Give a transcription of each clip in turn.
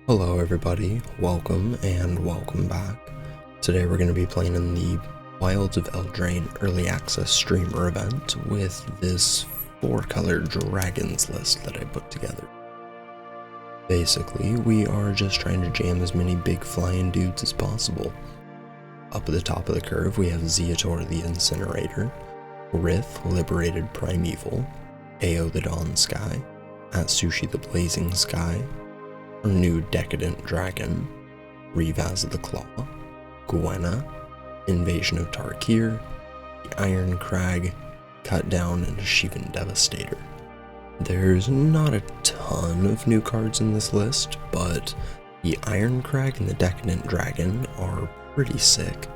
Hello everybody, welcome and welcome back. Today we're going to be playing in the Wilds of Eldraine Early Access Streamer event with this 4-color dragons list that I put together. Basically, we are just trying to jam as many big flying dudes as possible. Up at the top of the curve we have Zeator the Incinerator, Rith Liberated Primeval, Ao the Dawn Sky, Atsushi the Blazing Sky, our new Decadent Dragon, Revaz the Claw, Gwenna, Invasion of Tarkir, the Iron Crag, Cut Down, and Shivan Devastator. There's not a ton of new cards in this list, but the Iron Crag and the Decadent Dragon are pretty sick.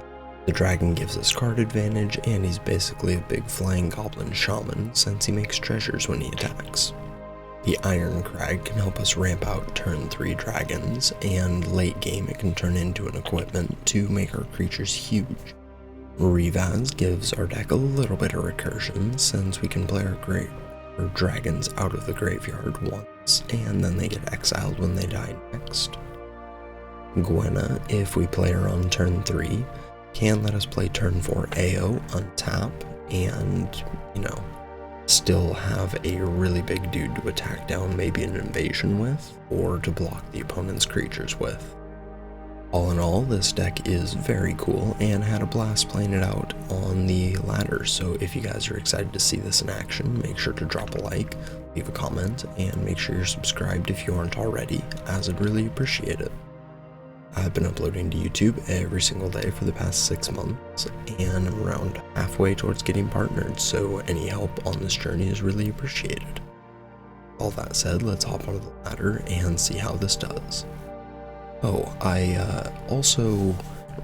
The dragon gives us card advantage, and he's basically a big flying goblin shaman since he makes treasures when he attacks. The Iron Crag can help us ramp out turn 3 dragons, and late game it can turn into an equipment to make our creatures huge. Revaz gives our deck a little bit of recursion since we can play our dragons out of the graveyard once, and then they get exiled when they die next. Gwenna, if we play her on turn 3, can let us play turn 4 AO, untap, and, still have a really big dude to attack down maybe an invasion with, or to block the opponent's creatures with. All in all, this deck is very cool and had a blast playing it out on the ladder, so if you guys are excited to see this in action, make sure to drop a like, leave a comment, and make sure you're subscribed if you aren't already, as I'd really appreciate it. I've been uploading to YouTube every single day for the past 6 months, and I'm around halfway towards getting partnered, so any help on this journey is really appreciated. All that said, let's hop onto the ladder and see how this does. Oh, I also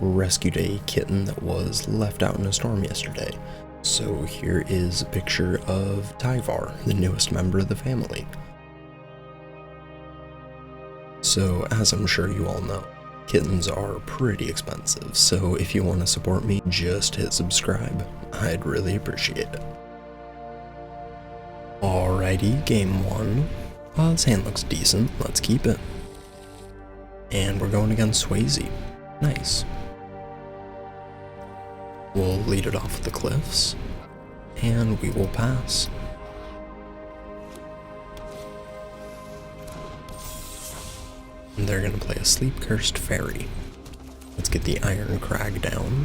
rescued a kitten that was left out in a storm yesterday, so here is a picture of Tyvar, the newest member of the family. So, as I'm sure you all know, kittens are pretty expensive, so if you want to support me, just hit subscribe. I'd really appreciate it. Alrighty, game 1. This hand looks decent, let's keep it. And we're going against Swayze. Nice. We'll lead it off with the cliffs, and we will pass. And they're gonna play a Sleep-Cursed Fairy. Let's get the Iron Crag down.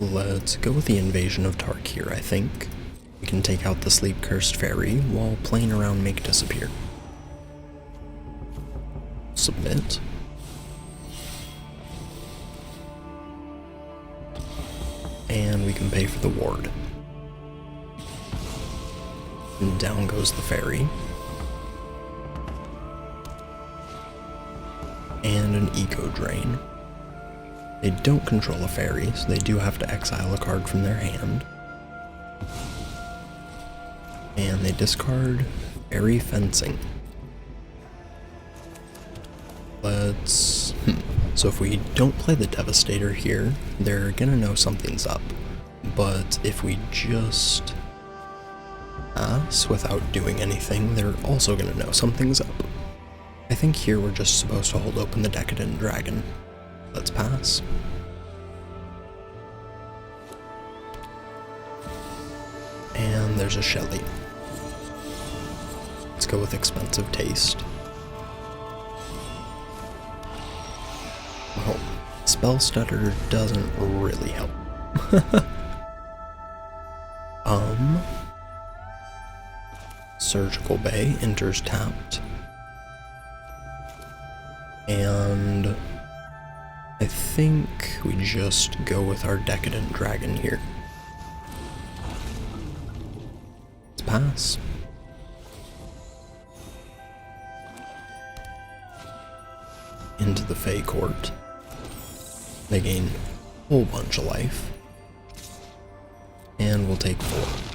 Let's go with the Invasion of Tarkir, I think. We can take out the Sleep-Cursed Fairy while playing around Make Disappear. Submit. And we can pay for the ward. And down goes the fairy. And an eco drain. They don't control a fairy, so they do have to exile a card from their hand. And they discard Fairy Fencing. So if we don't play the Devastator here, they're gonna know something's up. But if we just pass without doing anything, they're also gonna know something's up. I think here we're just supposed to hold open the Decadent Dragon. Let's pass. And there's a Shelly. Let's go with Expensive Taste. Oh, Spell Stutter doesn't really help. Surgical Bay enters tapped. And I think we just go with our Decadent Dragon here. Let's pass. Into the Fae Court. They gain a whole bunch of life. And we'll take 4.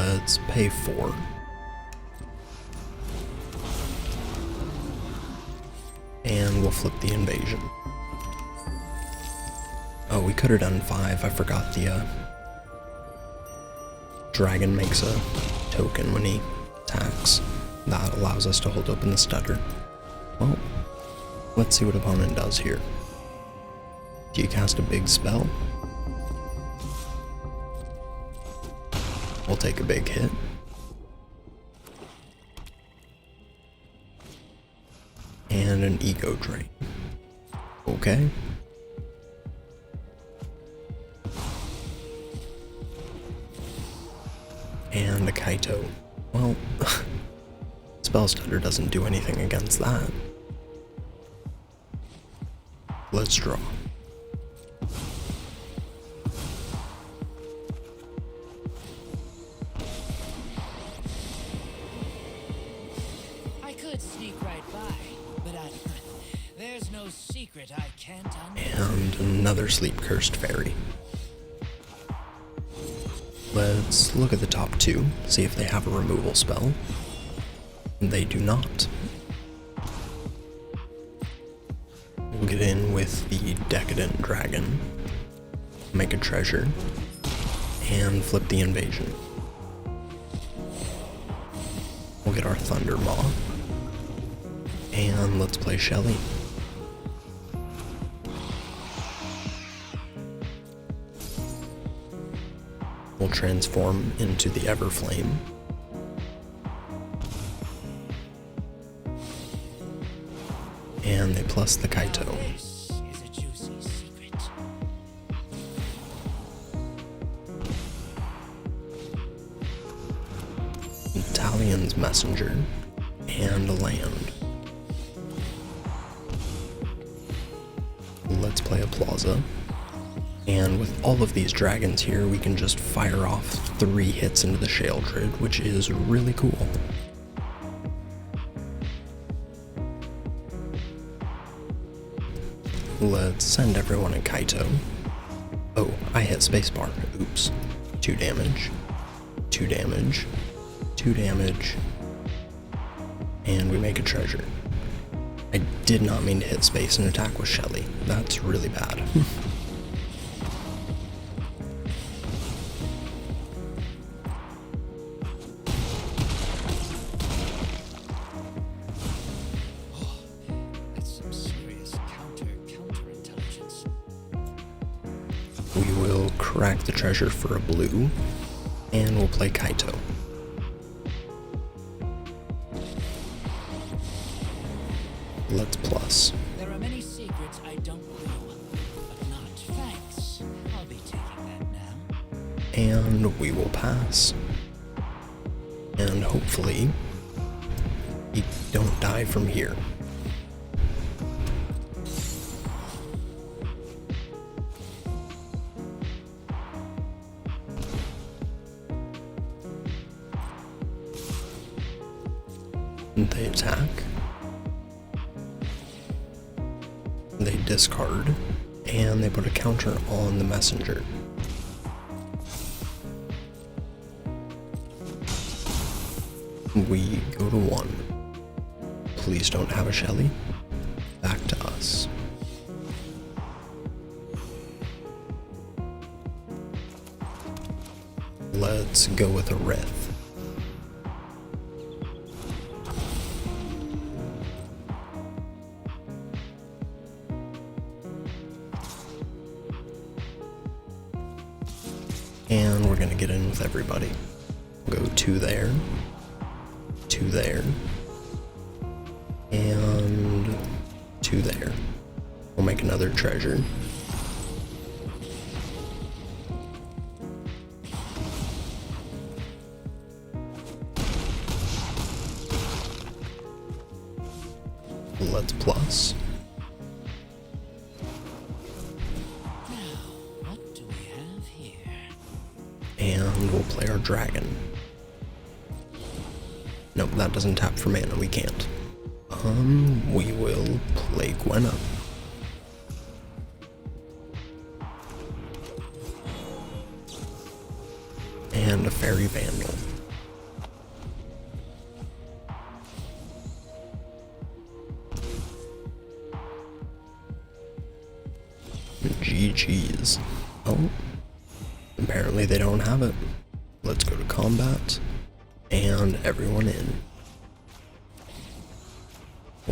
Let's pay 4. And we'll flip the invasion. Oh, we could have done 5. I forgot the dragon makes a token when he attacks. That allows us to hold open the stutter. Well, let's see what opponent does here. Do you cast a big spell? We'll take a big hit. And an ego drain. Okay. And a Kaito. Well, Spell Stutter doesn't do anything against that. Let's draw. I could sneak right by, but there's no secret I can't undo. And another sleep-cursed fairy. Let's look at the top 2, see if they have a removal spell. They do not. We'll get in with the Decadent Dragon, make a treasure, and flip the invasion. We'll get our Thunder Maw, and let's play Shelly. We'll transform into the Everflame. And they plus the Kaito. This is a juicy secret. Italian's Messenger and a land. Let's play a Plaza. And with all of these dragons here, we can just fire off 3 hits into the Sheoldred, which is really cool. Let's send everyone a Kaito. Oh, I hit spacebar. Oops. 2 damage. 2 damage. 2 damage. And we make a treasure. I did not mean to hit space and attack with Shelly. That's really bad. That's some serious counterintelligence. We will crack the treasure for a blue, and we'll play Kaito. Let's plus. There are many secrets I don't know, but not thanks. I'll be taking that now. And we will pass. And hopefully, we don't die from here. They attack. They discard. And they put a counter on the messenger. We go to 1. Please don't have a Shelly. Back to us. Let's go with a Rith. And we're gonna get in with everybody. Go 2 there, 2 there, and 2 there. We'll make another treasure. Let's plus. What do we have here? And we'll play our dragon. Nope, that doesn't tap for mana, we can't. We will play Gwenna. And a Fairy Vandal. GG's. Oh, apparently they don't have it. Let's go to combat, and everyone in.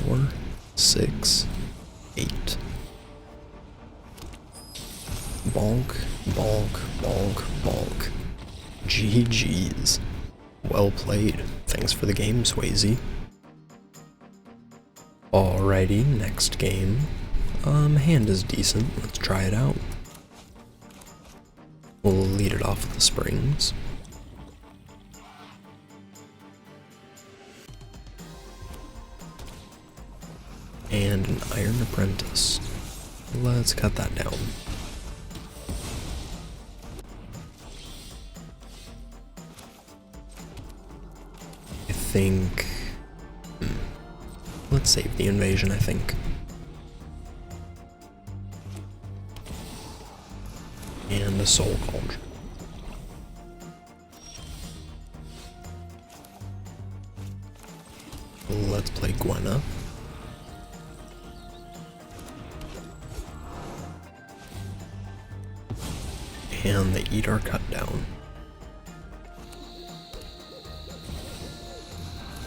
4, 6, 8. Bonk, bonk, bonk, bonk. GG's. Well played. Thanks for the game, Swayze. Alrighty, next game. Hand is decent. Let's try it out. We'll lead it off with the springs. And an Iron Apprentice. Let's cut that down. I think... let's save the invasion, I think. And a Soul Cauldron. Let's play Gwenna. And they eat our cut down.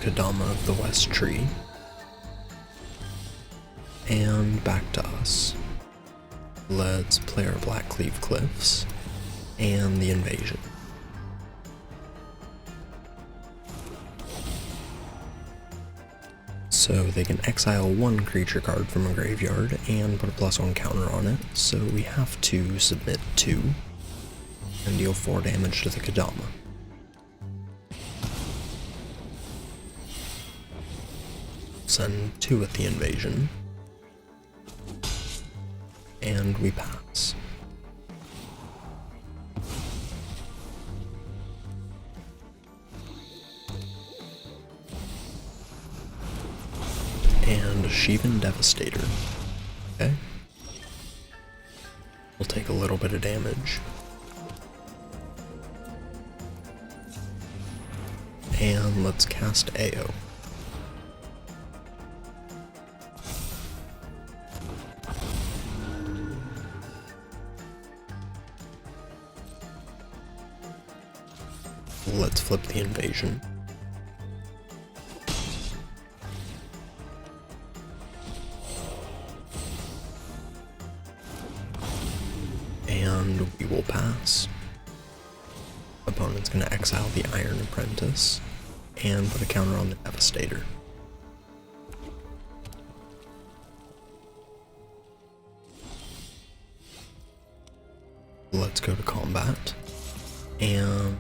Kadama of the West Tree. And back to us. Let's play our Blackcleave Cliffs and the invasion. So they can exile one creature card from a graveyard and put a +1 counter on it, so we have to submit 2 and deal 4 damage to the Kadama. Send 2 at the invasion. And we pass. And a Shivan Devastator. Okay. We'll take a little bit of damage. And let's cast AO. Let's flip the invasion. And we will pass. Opponent's gonna exile the Iron Apprentice and put a counter on the Devastator. Let's go to combat. And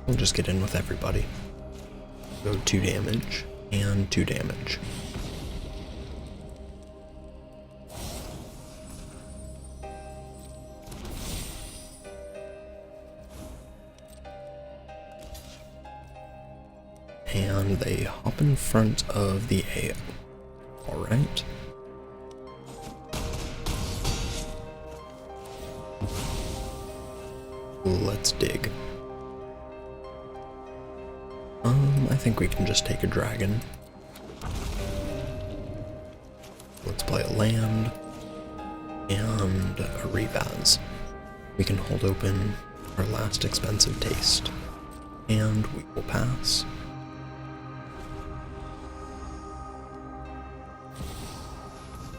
we'll just get in with everybody. Go 2 damage and 2 damage. And they hop in front of the AO. Alright. Let's dig. I think we can just take a dragon. Let's play a land and a Revaz. We can hold open our last expensive taste, and we will pass.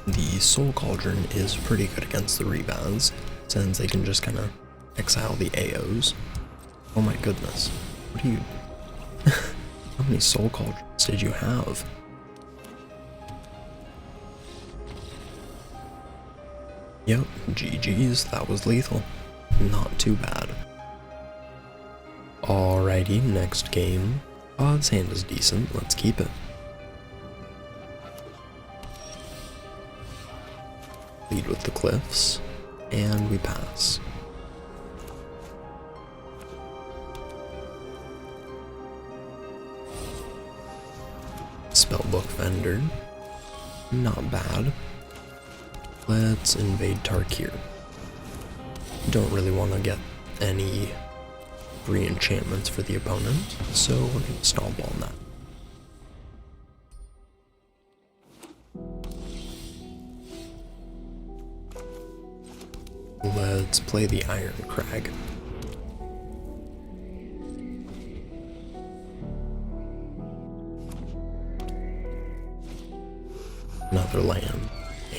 The Soul Cauldron is pretty good against the Revaz, since they can just kind of exile the AOs. Oh my goodness, what are you... How many Soul Cauldrons did you have? Yep, GG's, that was lethal. Not too bad. Alrighty, next game. This hand is decent, let's keep it. Lead with the cliffs, and we pass. Spellbook Vendor. Not bad. Let's invade Tarkir. Don't really want to get any re-enchantments for the opponent, so we're going to stomp on that. Let's play the Iron Crag. Another land.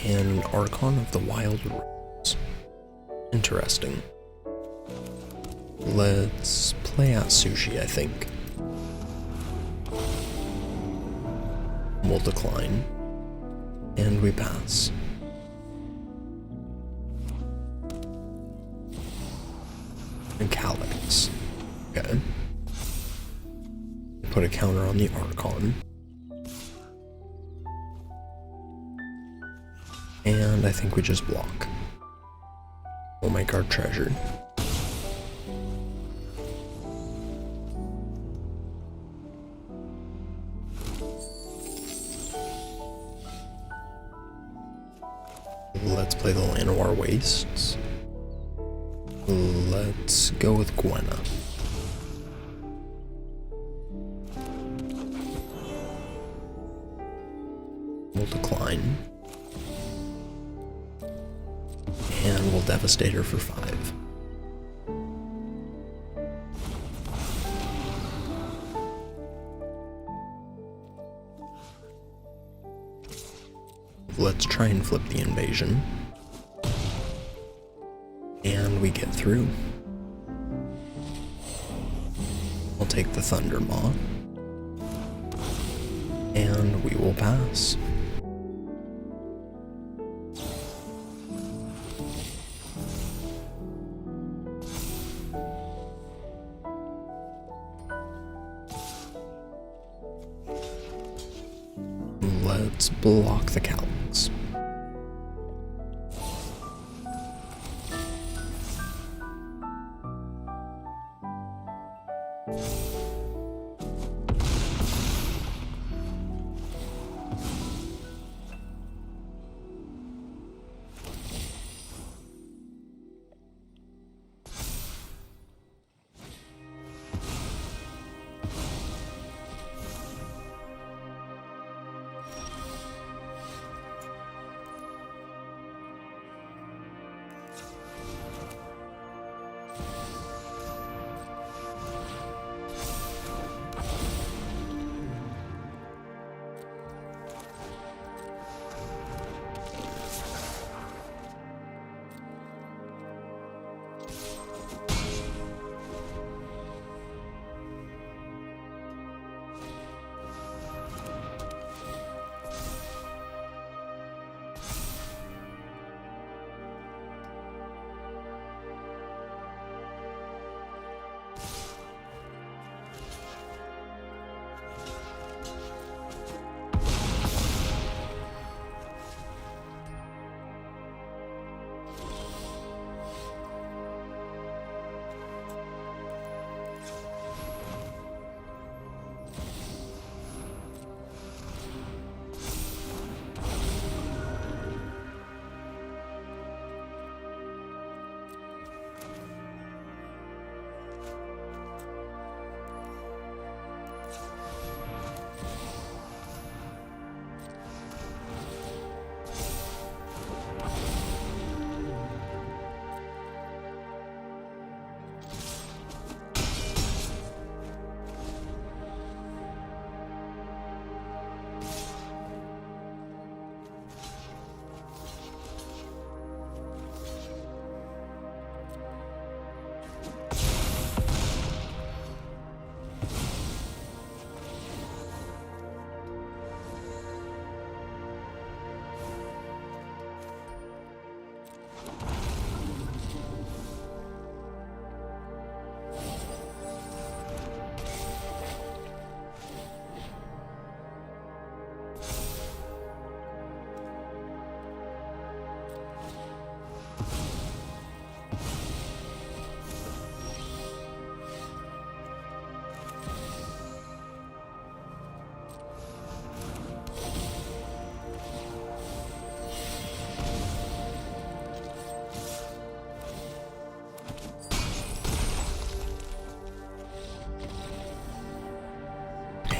And Archon of the Wild Rose. Interesting. Let's play out Sushi, I think. We'll decline. And we pass. And Calyx. Okay. Put a counter on the Archon. And I think we just block. We'll make our treasure. Let's play the Llanowar Wastes. Let's go with Gwenna. We'll decline. And we'll devastate her for 5. Let's try and flip the invasion. And we get through. We'll take the Thunder Maw. And we will pass. Let's block the Calyx.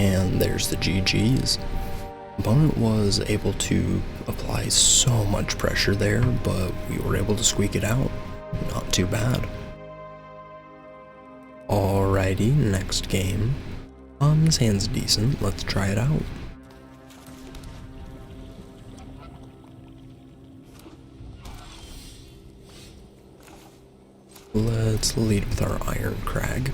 And there's the GG's. Opponent was able to apply so much pressure there, but we were able to squeak it out. not too bad. Alrighty, next game. This hand's decent, let's try it out. Let's lead with our Iron Crag.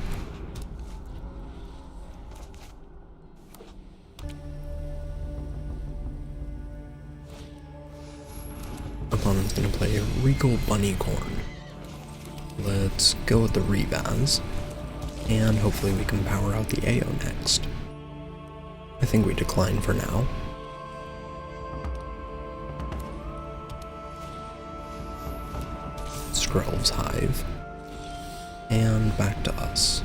Opponent's gonna play a Regal Bunnycorn. Let's go with the Rebaz, and hopefully we can power out the AO next. I think we decline for now. Skrelv's Hive. And back to us.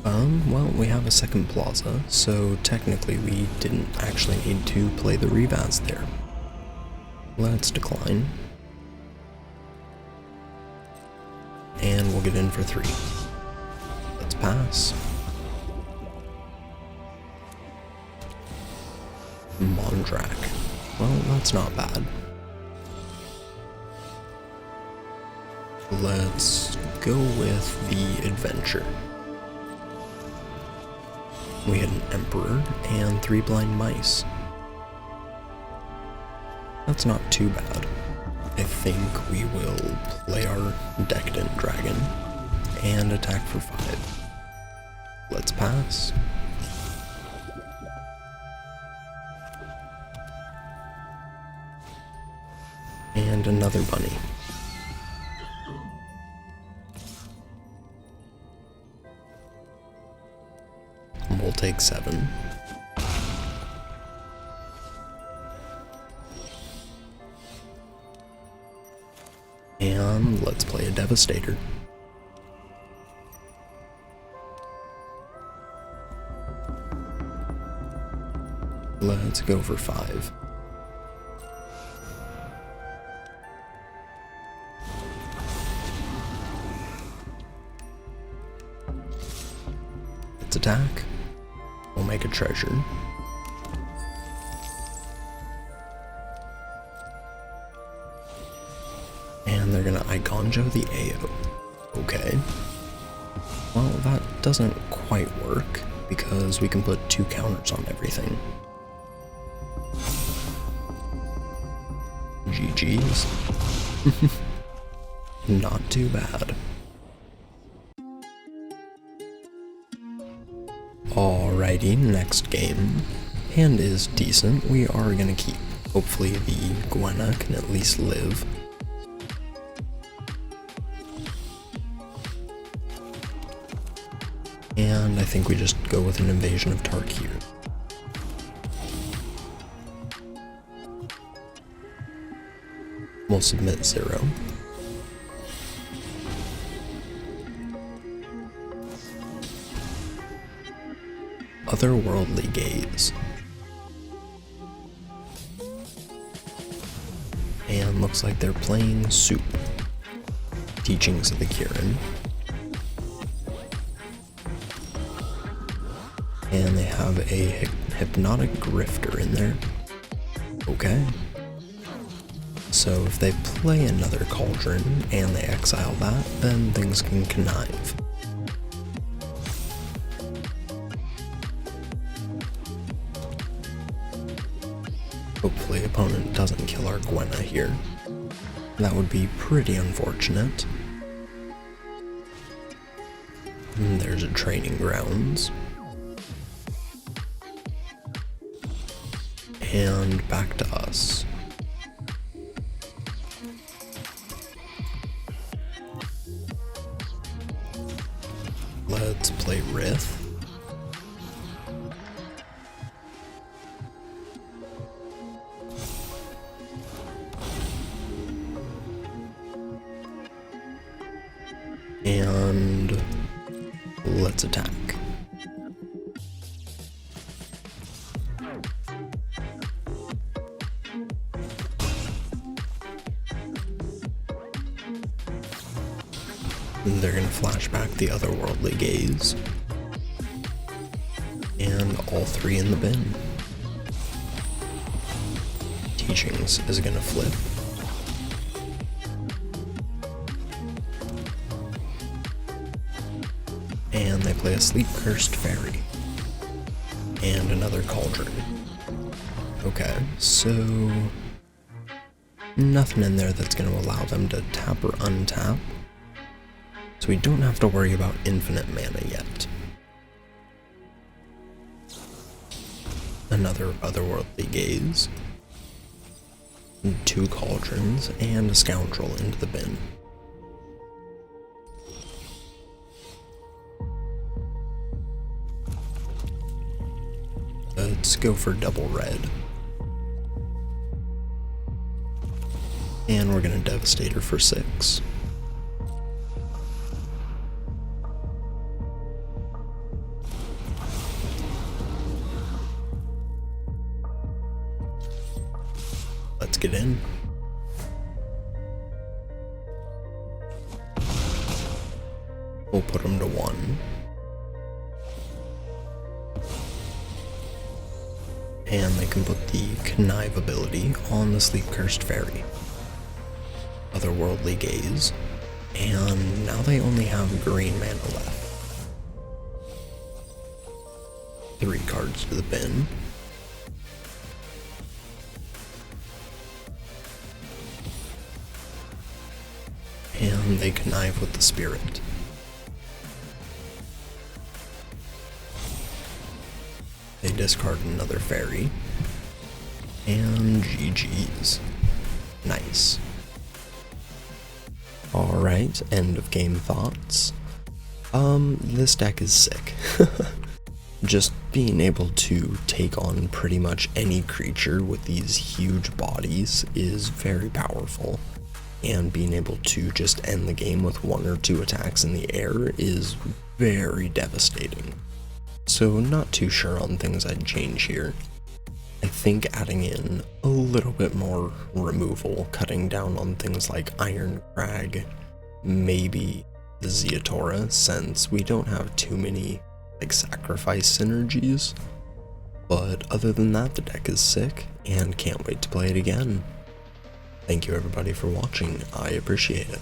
Well, we have a second plaza, so technically we didn't actually need to play the Rebaz there. Let's decline. And we'll get in for 3. Let's pass. Mondrak. Well, that's not bad. Let's go with the Adventure. We had an Emperor and 3 Blind Mice. That's not too bad. I think we will play our Decadent Dragon and attack for 5. Let's pass. And another bunny. We'll take 7. And let's play a Devastator. Let's go for 5. Let's attack. We'll make a treasure. And they're gonna Igonjo the AO. Okay. Well, that doesn't quite work, because we can put 2 counters on everything. GG's. Not too bad. Alrighty, next game. Hand is decent, we are gonna keep. Hopefully the Gwenna can at least live. And I think we just go with an Invasion of Tarkir. We'll submit 0. Otherworldly Gaze. And looks like they're playing Soup. Teachings of the Kirin. And they have a Hypnotic Grifter in there. Okay. So if they play another Cauldron and they exile that, then things can connive. Hopefully opponent doesn't kill our Gwenna here. That would be pretty unfortunate. And there's a Training Grounds. And back to us. Let's play Rith. And let's attack. They're gonna flash back the Otherworldly Gaze. And all 3 in the bin. teachings is going to flip. And they play a sleep-cursed fairy. And another cauldron. Okay, so nothing in there that's going to allow them to tap or untap. So we don't have to worry about infinite mana yet. Another otherworldly gaze. 2 cauldrons and a scoundrel into the bin. Let's go for double red. And we're gonna Devastator for 6. Let's get in. We'll put them to 1. And they can put the Connive ability on the Sleep-Cursed Fairy. Otherworldly Gaze. And now they only have green mana left. 3 cards to the bin. And they connive with the Spirit. They discard another fairy. And GG's. Nice. Alright, end of game thoughts. This deck is sick. Just being able to take on pretty much any creature with these huge bodies is very powerful. And being able to just end the game with 1 or 2 attacks in the air is very devastating. So not too sure on things I'd change here. I think adding in a little bit more removal, cutting down on things like Iron Crag, maybe the Zeatora, since we don't have too many like sacrifice synergies. But other than that, the deck is sick and can't wait to play it again. Thank you everybody for watching, I appreciate it.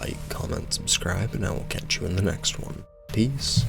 Like, comment, subscribe, and I will catch you in the next one. Peace.